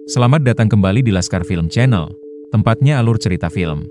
Selamat datang kembali di Laskar Film Channel, tempatnya alur cerita film.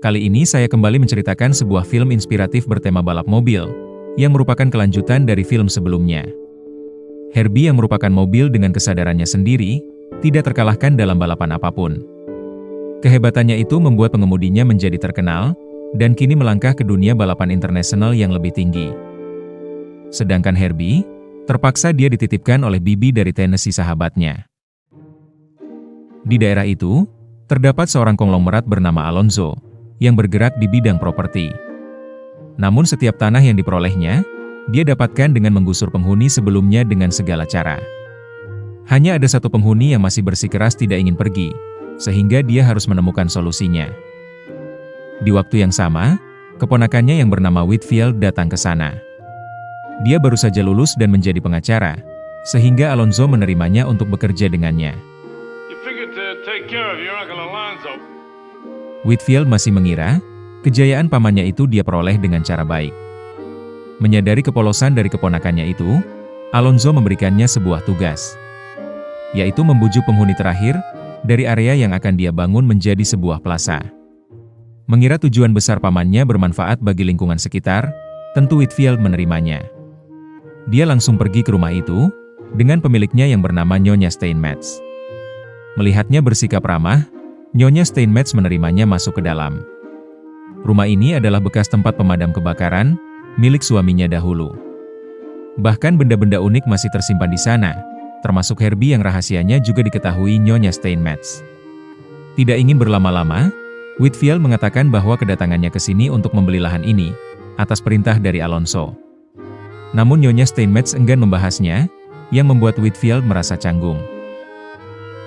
Kali ini saya kembali menceritakan sebuah film inspiratif bertema balap mobil, yang merupakan kelanjutan dari film sebelumnya. Herbie yang merupakan mobil dengan kesadarannya sendiri, tidak terkalahkan dalam balapan apapun. Kehebatannya itu membuat pengemudinya menjadi terkenal, dan kini melangkah ke dunia balapan internasional yang lebih tinggi. Sedangkan Herbie, terpaksa dia dititipkan oleh Bibi dari Tennessee sahabatnya. Di daerah itu, terdapat seorang konglomerat bernama Alonzo, yang bergerak di bidang properti. Namun setiap tanah yang diperolehnya, dia dapatkan dengan menggusur penghuni sebelumnya dengan segala cara. Hanya ada satu penghuni yang masih bersikeras tidak ingin pergi, sehingga dia harus menemukan solusinya. Di waktu yang sama, keponakannya yang bernama Whitfield datang ke sana. Dia baru saja lulus dan menjadi pengacara, sehingga Alonzo menerimanya untuk bekerja dengannya. Whitfield masih mengira, kejayaan pamannya itu dia peroleh dengan cara baik. Menyadari kepolosan dari keponakannya itu, Alonzo memberikannya sebuah tugas, yaitu membujuk penghuni terakhir dari area yang akan dia bangun menjadi sebuah plaza. Mengira tujuan besar pamannya bermanfaat bagi lingkungan sekitar, tentu Whitfield menerimanya. Dia langsung pergi ke rumah itu, dengan pemiliknya yang bernama Nyonya Steinmetz. Melihatnya bersikap ramah, Nyonya Steinmetz menerimanya masuk ke dalam. Rumah ini adalah bekas tempat pemadam kebakaran, milik suaminya dahulu. Bahkan benda-benda unik masih tersimpan di sana, termasuk Herbie yang rahasianya juga diketahui Nyonya Steinmetz. Tidak ingin berlama-lama, Whitfield mengatakan bahwa kedatangannya ke sini untuk membeli lahan ini, atas perintah dari Alonzo. Namun Nyonya Steinmetz enggan membahasnya, yang membuat Whitfield merasa canggung.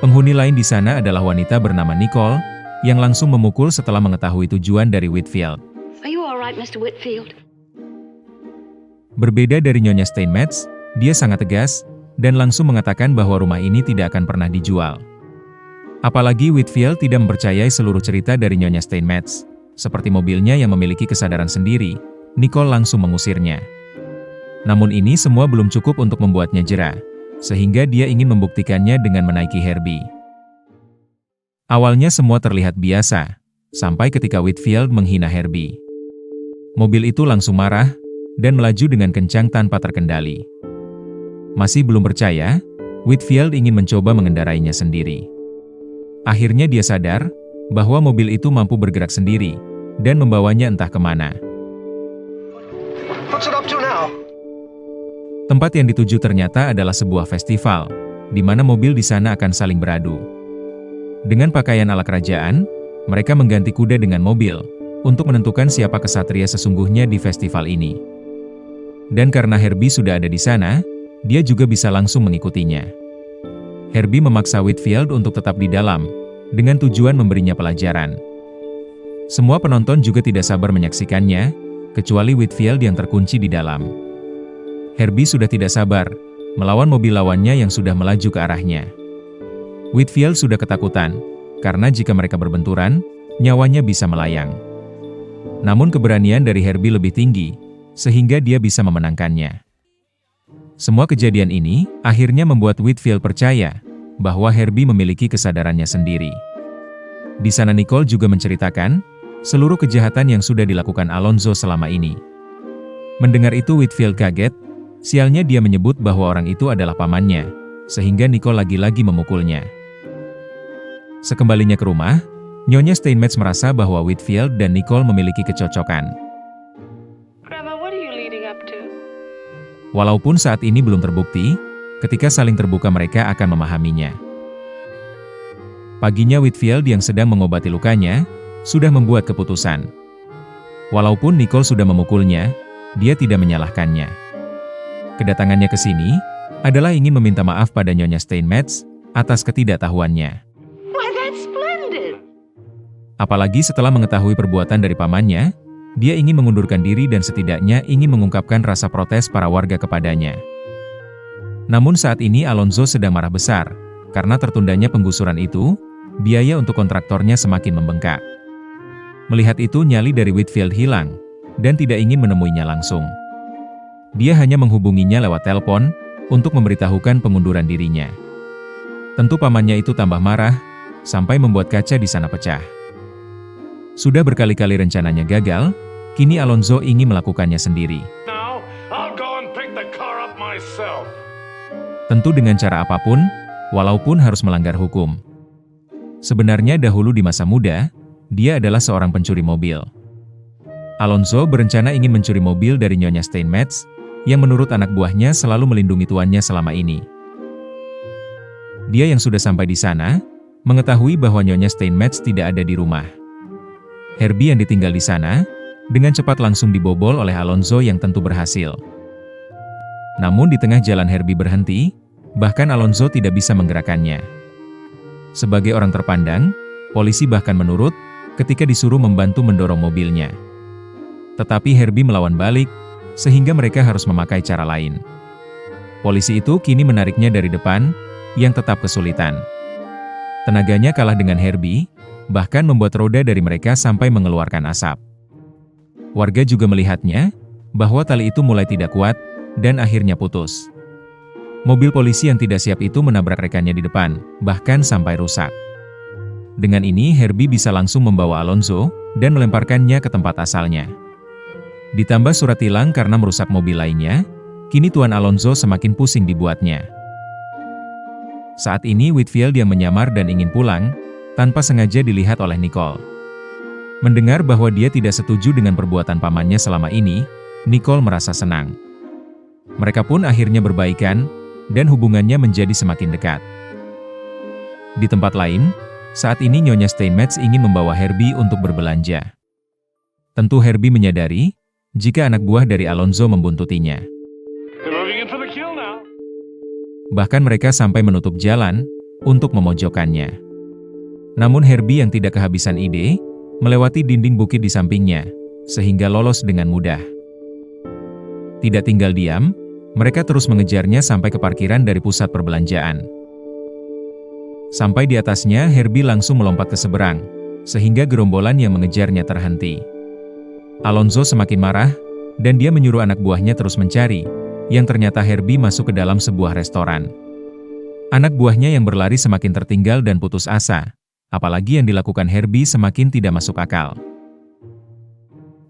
Penghuni lain di sana adalah wanita bernama Nicole, yang langsung memukul setelah mengetahui tujuan dari Whitfield. Are you all right, Mr. Whitfield? Berbeda dari Nyonya Steinmetz, dia sangat tegas, dan langsung mengatakan bahwa rumah ini tidak akan pernah dijual. Apalagi Whitfield tidak mempercayai seluruh cerita dari Nyonya Steinmetz, seperti mobilnya yang memiliki kesadaran sendiri, Nicole langsung mengusirnya. Namun ini semua belum cukup untuk membuatnya jera, sehingga dia ingin membuktikannya dengan menaiki Herbie. Awalnya semua terlihat biasa, sampai ketika Whitfield menghina Herbie. Mobil itu langsung marah, dan melaju dengan kencang tanpa terkendali. Masih belum percaya, Whitfield ingin mencoba mengendarainya sendiri. Akhirnya dia sadar, bahwa mobil itu mampu bergerak sendiri, dan membawanya entah kemana. Tempat yang dituju ternyata adalah sebuah festival, di mana mobil di sana akan saling beradu. Dengan pakaian ala kerajaan, mereka mengganti kuda dengan mobil, untuk menentukan siapa kesatria sesungguhnya di festival ini. Dan karena Herbie sudah ada di sana, dia juga bisa langsung mengikutinya. Herbie memaksa Whitfield untuk tetap di dalam, dengan tujuan memberinya pelajaran. Semua penonton juga tidak sabar menyaksikannya, kecuali Whitfield yang terkunci di dalam. Herbie sudah tidak sabar, melawan mobil lawannya yang sudah melaju ke arahnya. Whitfield sudah ketakutan, karena jika mereka berbenturan, nyawanya bisa melayang. Namun keberanian dari Herbie lebih tinggi, sehingga dia bisa memenangkannya. Semua kejadian ini, akhirnya membuat Whitfield percaya, bahwa Herbie memiliki kesadarannya sendiri. Di sana Nicole juga menceritakan, seluruh kejahatan yang sudah dilakukan Alonzo selama ini. Mendengar itu Whitfield kaget, sialnya dia menyebut bahwa orang itu adalah pamannya, sehingga Nicole lagi-lagi memukulnya. Sekembalinya ke rumah, Nyonya Steinmetz merasa bahwa Whitfield dan Nicole memiliki kecocokan. Grandma, what are you leading up to? Walaupun saat ini belum terbukti, ketika saling terbuka mereka akan memahaminya. Paginya Whitfield yang sedang mengobati lukanya, sudah membuat keputusan. Walaupun Nicole sudah memukulnya, dia tidak menyalahkannya. Kedatangannya ke sini, adalah ingin meminta maaf pada Nyonya Steinmetz, atas ketidaktahuannya. Why, that's splendid! Apalagi setelah mengetahui perbuatan dari pamannya, dia ingin mengundurkan diri dan setidaknya ingin mengungkapkan rasa protes para warga kepadanya. Namun saat ini Alonzo sedang marah besar, karena tertundanya penggusuran itu, biaya untuk kontraktornya semakin membengkak. Melihat itu nyali dari Whitfield hilang, dan tidak ingin menemuinya langsung. Dia hanya menghubunginya lewat telepon untuk memberitahukan pengunduran dirinya. Tentu pamannya itu tambah marah, sampai membuat kaca di sana pecah. Sudah berkali-kali rencananya gagal, kini Alonzo ingin melakukannya sendiri. Now, I'll go and pick the car up myself. Tentu dengan cara apapun, walaupun harus melanggar hukum. Sebenarnya dahulu di masa muda, dia adalah seorang pencuri mobil. Alonzo berencana ingin mencuri mobil dari Nyonya Steinmetz, yang menurut anak buahnya selalu melindungi tuannya selama ini. Dia yang sudah sampai di sana, mengetahui bahwa Nyonya Steinmetz tidak ada di rumah. Herbie yang ditinggal di sana, dengan cepat langsung dibobol oleh Alonzo yang tentu berhasil. Namun di tengah jalan Herbie berhenti, bahkan Alonzo tidak bisa menggerakkannya. Sebagai orang terpandang, polisi bahkan menurut ketika disuruh membantu mendorong mobilnya. Tetapi Herbie melawan balik, sehingga mereka harus memakai cara lain. Polisi itu kini menariknya dari depan, yang tetap kesulitan. Tenaganya kalah dengan Herbie, bahkan membuat roda dari mereka sampai mengeluarkan asap. Warga juga melihatnya, bahwa tali itu mulai tidak kuat, dan akhirnya putus. Mobil polisi yang tidak siap itu menabrak rekannya di depan, bahkan sampai rusak. Dengan ini Herbie bisa langsung membawa Alonzo, dan melemparkannya ke tempat asalnya. Ditambah surat tilang karena merusak mobil lainnya, kini Tuan Alonzo semakin pusing dibuatnya. Saat ini Whitfield yang menyamar dan ingin pulang, tanpa sengaja dilihat oleh Nicole. Mendengar bahwa dia tidak setuju dengan perbuatan pamannya selama ini, Nicole merasa senang. Mereka pun akhirnya berbaikan, dan hubungannya menjadi semakin dekat. Di tempat lain, saat ini Nyonya Steinmetz ingin membawa Herbie untuk berbelanja. Tentu Herbie menyadari, jika anak buah dari Alonzo membuntutinya. Bahkan mereka sampai menutup jalan, untuk memojokkannya. Namun Herbie yang tidak kehabisan ide, melewati dinding bukit di sampingnya, sehingga lolos dengan mudah. Tidak tinggal diam, mereka terus mengejarnya sampai ke parkiran dari pusat perbelanjaan. Sampai di atasnya Herbie langsung melompat ke seberang, sehingga gerombolan yang mengejarnya terhenti. Alonzo semakin marah, dan dia menyuruh anak buahnya terus mencari, yang ternyata Herbie masuk ke dalam sebuah restoran. Anak buahnya yang berlari semakin tertinggal dan putus asa, apalagi yang dilakukan Herbie semakin tidak masuk akal.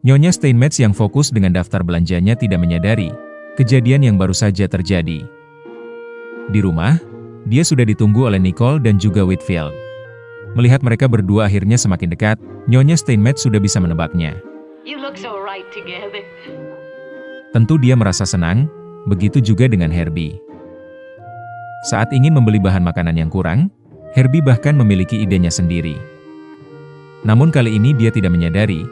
Nyonya Steinmetz yang fokus dengan daftar belanjanya tidak menyadari kejadian yang baru saja terjadi. Di rumah, dia sudah ditunggu oleh Nicole dan juga Whitfield. Melihat mereka berdua akhirnya semakin dekat, Nyonya Steinmetz sudah bisa menebaknya. You look so right together. Tentu dia merasa senang, begitu juga dengan Herbie. Saat ingin membeli bahan makanan yang kurang, Herbie bahkan memiliki idenya sendiri. Namun kali ini dia tidak menyadari,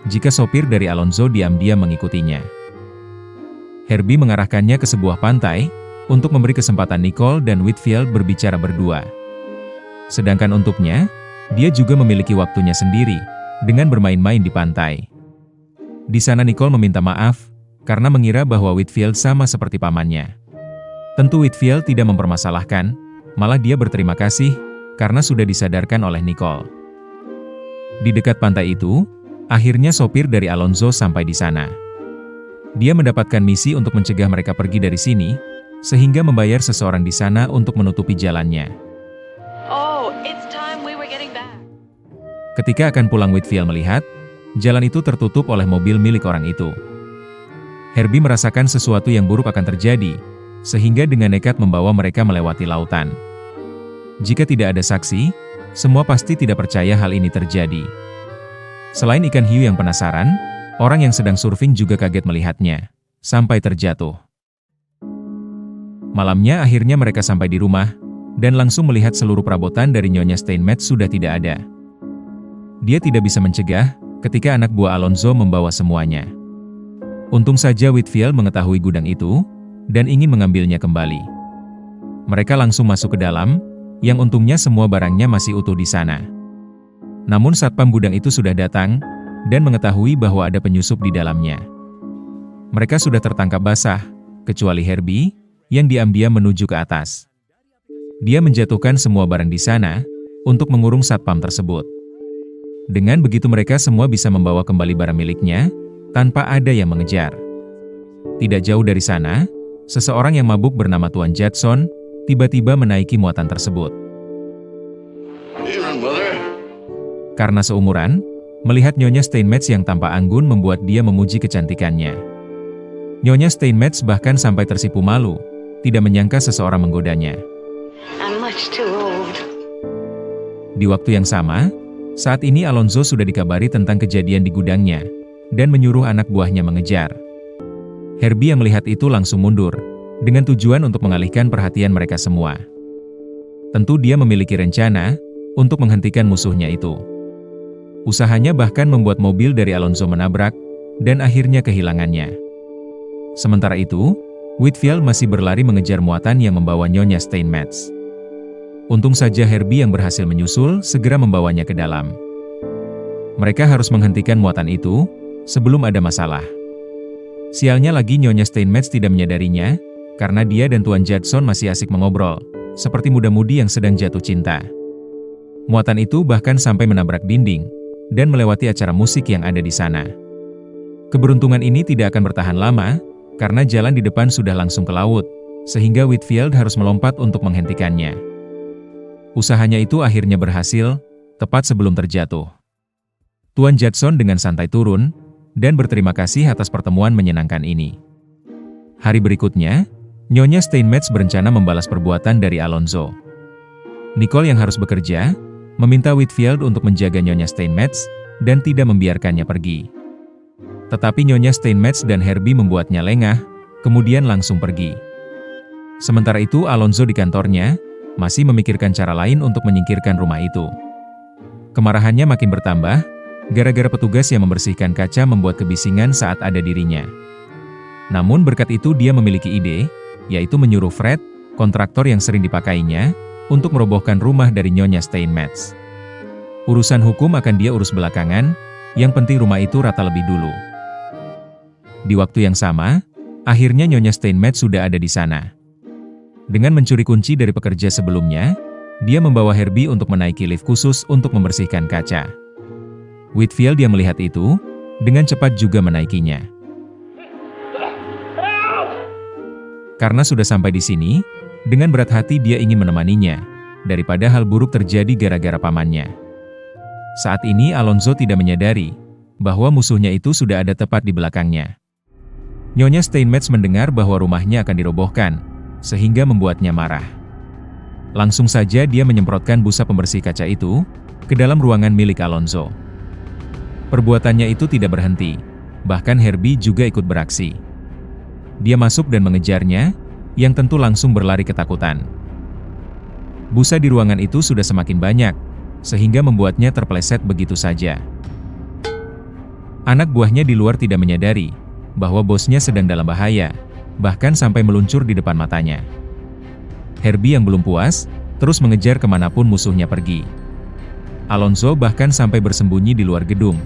jika sopir dari Alonzo diam-diam mengikutinya. Herbie mengarahkannya ke sebuah pantai, untuk memberi kesempatan Nicole dan Whitfield berbicara berdua. Sedangkan untuknya, dia juga memiliki waktunya sendiri, dengan bermain-main di pantai. Di sana Nicole meminta maaf, karena mengira bahwa Whitfield sama seperti pamannya. Tentu Whitfield tidak mempermasalahkan, malah dia berterima kasih, karena sudah disadarkan oleh Nicole. Di dekat pantai itu, akhirnya sopir dari Alonzo sampai di sana. Dia mendapatkan misi untuk mencegah mereka pergi dari sini, sehingga membayar seseorang di sana untuk menutupi jalannya. Oh, it's time we were getting back. Ketika akan pulang Whitfield melihat, jalan itu tertutup oleh mobil milik orang itu. Herbie merasakan sesuatu yang buruk akan terjadi, sehingga dengan nekat membawa mereka melewati lautan. Jika tidak ada saksi, semua pasti tidak percaya hal ini terjadi. Selain ikan hiu yang penasaran, orang yang sedang surfing juga kaget melihatnya, sampai terjatuh. Malamnya akhirnya mereka sampai di rumah, dan langsung melihat seluruh perabotan dari Nyonya Steinmetz sudah tidak ada. Dia tidak bisa mencegah, ketika anak buah Alonzo membawa semuanya. Untung saja Whitfield mengetahui gudang itu, dan ingin mengambilnya kembali. Mereka langsung masuk ke dalam, yang untungnya semua barangnya masih utuh di sana. Namun satpam gudang itu sudah datang, dan mengetahui bahwa ada penyusup di dalamnya. Mereka sudah tertangkap basah, kecuali Herbie, yang diam-diam menuju ke atas. Dia menjatuhkan semua barang di sana, untuk mengurung satpam tersebut. Dengan begitu mereka semua bisa membawa kembali barang miliknya, tanpa ada yang mengejar. Tidak jauh dari sana, seseorang yang mabuk bernama Tuan Judson tiba-tiba menaiki muatan tersebut. Karena seumuran, melihat Nyonya Steinmetz yang tampak anggun membuat dia memuji kecantikannya. Nyonya Steinmetz bahkan sampai tersipu malu, tidak menyangka seseorang menggodanya. I'm much too old. Di waktu yang sama, saat ini Alonzo sudah dikabari tentang kejadian di gudangnya, dan menyuruh anak buahnya mengejar. Herbie yang melihat itu langsung mundur, dengan tujuan untuk mengalihkan perhatian mereka semua. Tentu dia memiliki rencana untuk menghentikan musuhnya itu. Usahanya bahkan membuat mobil dari Alonzo menabrak, dan akhirnya kehilangannya. Sementara itu, Whitfield masih berlari mengejar muatan yang membawa Nyonya Steinmetz. Untung saja Herbie yang berhasil menyusul segera membawanya ke dalam. Mereka harus menghentikan muatan itu sebelum ada masalah. Sialnya lagi Nyonya Steinmetz tidak menyadarinya, karena dia dan Tuan Judson masih asik mengobrol, seperti muda-mudi yang sedang jatuh cinta. Muatan itu bahkan sampai menabrak dinding, dan melewati acara musik yang ada di sana. Keberuntungan ini tidak akan bertahan lama, karena jalan di depan sudah langsung ke laut, sehingga Whitfield harus melompat untuk menghentikannya. Usahanya itu akhirnya berhasil, tepat sebelum terjatuh. Tuan Judson dengan santai turun, dan berterima kasih atas pertemuan menyenangkan ini. Hari berikutnya, Nyonya Steinmetz berencana membalas perbuatan dari Alonzo. Nicole yang harus bekerja, meminta Whitfield untuk menjaga Nyonya Steinmetz, dan tidak membiarkannya pergi. Tetapi Nyonya Steinmetz dan Herbie membuatnya lengah, kemudian langsung pergi. Sementara itu Alonzo di kantornya, masih memikirkan cara lain untuk menyingkirkan rumah itu. Kemarahannya makin bertambah, gara-gara petugas yang membersihkan kaca membuat kebisingan saat ada dirinya. Namun berkat itu dia memiliki ide, yaitu menyuruh Fred, kontraktor yang sering dipakainya, untuk merobohkan rumah dari Nyonya Steinmetz. Urusan hukum akan dia urus belakangan, yang penting rumah itu rata lebih dulu. Di waktu yang sama, akhirnya Nyonya Steinmetz sudah ada di sana. Dengan mencuri kunci dari pekerja sebelumnya, dia membawa Herbie untuk menaiki lift khusus untuk membersihkan kaca. Whitfield yang melihat itu, dengan cepat juga menaikinya. Karena sudah sampai di sini, dengan berat hati dia ingin menemaninya, daripada hal buruk terjadi gara-gara pamannya. Saat ini Alonzo tidak menyadari, bahwa musuhnya itu sudah ada tepat di belakangnya. Nyonya Steinmetz mendengar bahwa rumahnya akan dirobohkan, sehingga membuatnya marah. Langsung saja dia menyemprotkan busa pembersih kaca itu, ke dalam ruangan milik Alonzo. Perbuatannya itu tidak berhenti, bahkan Herbie juga ikut beraksi. Dia masuk dan mengejarnya, yang tentu langsung berlari ketakutan. Busa di ruangan itu sudah semakin banyak, sehingga membuatnya terpeleset begitu saja. Anak buahnya di luar tidak menyadari, bahwa bosnya sedang dalam bahaya, bahkan sampai meluncur di depan matanya. Herbie yang belum puas, terus mengejar kemanapun musuhnya pergi. Alonzo bahkan sampai bersembunyi di luar gedung,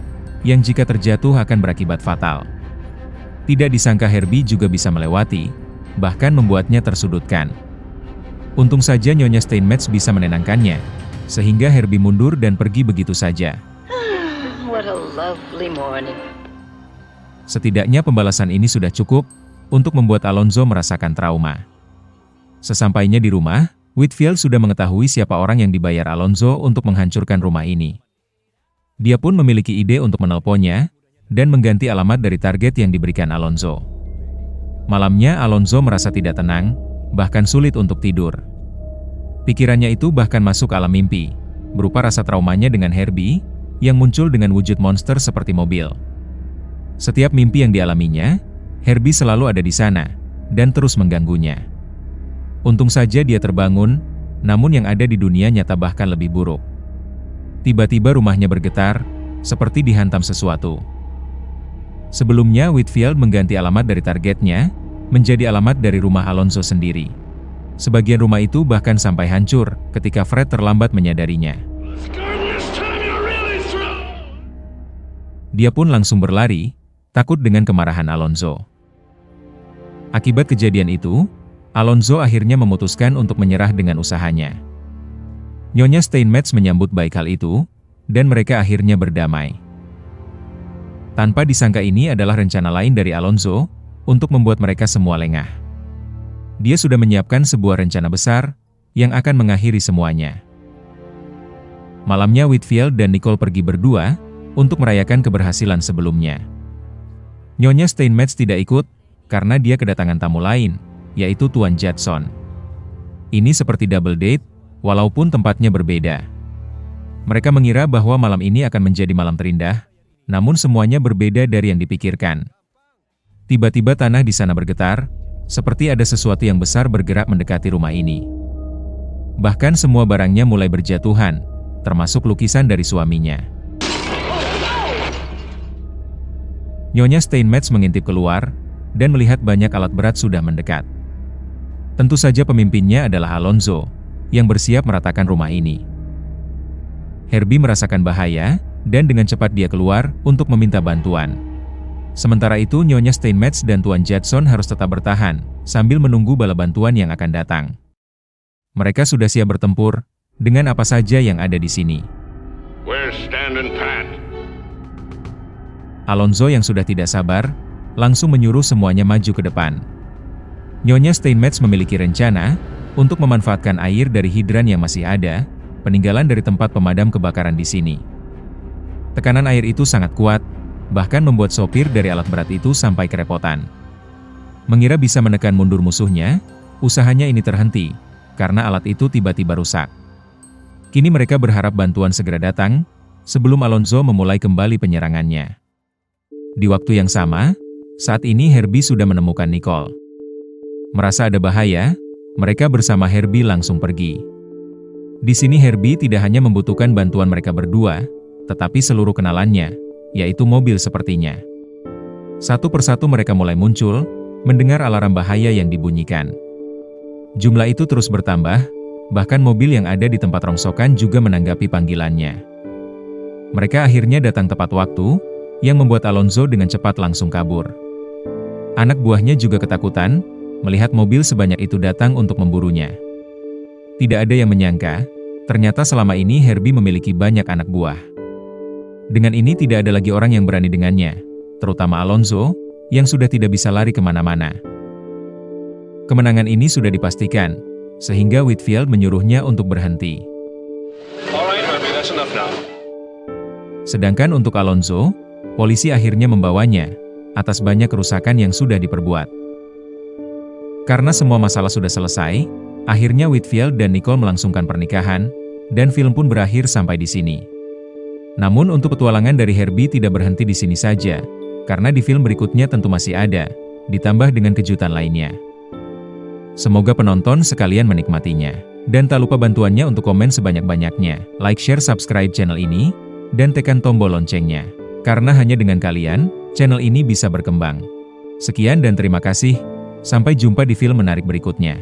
yang jika terjatuh akan berakibat fatal. Tidak disangka Herbie juga bisa melewati, bahkan membuatnya tersudutkan. Untung saja Nyonya Steinmetz bisa menenangkannya, sehingga Herbie mundur dan pergi begitu saja. What a lovely morning. Setidaknya pembalasan ini sudah cukup, untuk membuat Alonzo merasakan trauma. Sesampainya di rumah, Whitfield sudah mengetahui siapa orang yang dibayar Alonzo untuk menghancurkan rumah ini. Dia pun memiliki ide untuk menelponnya, dan mengganti alamat dari target yang diberikan Alonzo. Malamnya Alonzo merasa tidak tenang, bahkan sulit untuk tidur. Pikirannya itu bahkan masuk alam mimpi, berupa rasa traumanya dengan Herbie, yang muncul dengan wujud monster seperti mobil. Setiap mimpi yang dialaminya, Herbie selalu ada di sana, dan terus mengganggunya. Untung saja dia terbangun, namun yang ada di dunia nyata bahkan lebih buruk. Tiba-tiba rumahnya bergetar, seperti dihantam sesuatu. Sebelumnya Whitfield mengganti alamat dari targetnya, menjadi alamat dari rumah Alonzo sendiri. Sebagian rumah itu bahkan sampai hancur, ketika Fred terlambat menyadarinya. Dia pun langsung berlari, takut dengan kemarahan Alonzo. Akibat kejadian itu, Alonzo akhirnya memutuskan untuk menyerah dengan usahanya. Nyonya Steinmetz menyambut baik hal itu, dan mereka akhirnya berdamai. Tanpa disangka ini adalah rencana lain dari Alonzo untuk membuat mereka semua lengah. Dia sudah menyiapkan sebuah rencana besar yang akan mengakhiri semuanya. Malamnya Whitfield dan Nicole pergi berdua untuk merayakan keberhasilan sebelumnya. Nyonya Steinmetz tidak ikut karena dia kedatangan tamu lain, yaitu Tuan Judson. Ini seperti double date, walaupun tempatnya berbeda. Mereka mengira bahwa malam ini akan menjadi malam terindah, namun semuanya berbeda dari yang dipikirkan. Tiba-tiba tanah di sana bergetar, seperti ada sesuatu yang besar bergerak mendekati rumah ini. Bahkan semua barangnya mulai berjatuhan, termasuk lukisan dari suaminya. Nyonya Steinmetz mengintip keluar, dan melihat banyak alat berat sudah mendekat. Tentu saja pemimpinnya adalah Alonzo, yang bersiap meratakan rumah ini. Herbie merasakan bahaya, dan dengan cepat dia keluar untuk meminta bantuan. Sementara itu Nyonya Steinmetz dan Tuan Judson harus tetap bertahan, sambil menunggu bala bantuan yang akan datang. Mereka sudah siap bertempur, dengan apa saja yang ada di sini. We're standing pat. Alonzo yang sudah tidak sabar, langsung menyuruh semuanya maju ke depan. Nyonya Steinmetz memiliki rencana untuk memanfaatkan air dari hidran yang masih ada, peninggalan dari tempat pemadam kebakaran di sini. Tekanan air itu sangat kuat, bahkan membuat sopir dari alat berat itu sampai kerepotan. Mengira bisa menekan mundur musuhnya, usahanya ini terhenti, karena alat itu tiba-tiba rusak. Kini mereka berharap bantuan segera datang, sebelum Alonzo memulai kembali penyerangannya. Di waktu yang sama, saat ini Herbie sudah menemukan Nicole. Merasa ada bahaya, mereka bersama Herbie langsung pergi. Di sini Herbie tidak hanya membutuhkan bantuan mereka berdua, tetapi seluruh kenalannya, yaitu mobil sepertinya. Satu persatu mereka mulai muncul, mendengar alarm bahaya yang dibunyikan. Jumlah itu terus bertambah, bahkan mobil yang ada di tempat rongsokan juga menanggapi panggilannya. Mereka akhirnya datang tepat waktu, yang membuat Alonzo dengan cepat langsung kabur. Anak buahnya juga ketakutan, melihat mobil sebanyak itu datang untuk memburunya. Tidak ada yang menyangka, ternyata selama ini Herbie memiliki banyak anak buah. Dengan ini tidak ada lagi orang yang berani dengannya, terutama Alonzo, yang sudah tidak bisa lari kemana-mana. Kemenangan ini sudah dipastikan, sehingga Whitfield menyuruhnya untuk berhenti. Alright, Herbie, that's enough now. Sedangkan untuk Alonzo, polisi akhirnya membawanya, atas banyak kerusakan yang sudah diperbuat. Karena semua masalah sudah selesai, akhirnya Whitfield dan Nicole melangsungkan pernikahan, dan film pun berakhir sampai di sini. Namun untuk petualangan dari Herbie tidak berhenti di sini saja, karena di film berikutnya tentu masih ada, ditambah dengan kejutan lainnya. Semoga penonton sekalian menikmatinya. Dan tak lupa bantuannya untuk komen sebanyak-banyaknya, like, share, subscribe channel ini, dan tekan tombol loncengnya. Karena hanya dengan kalian, channel ini bisa berkembang. Sekian dan terima kasih, sampai jumpa di film menarik berikutnya.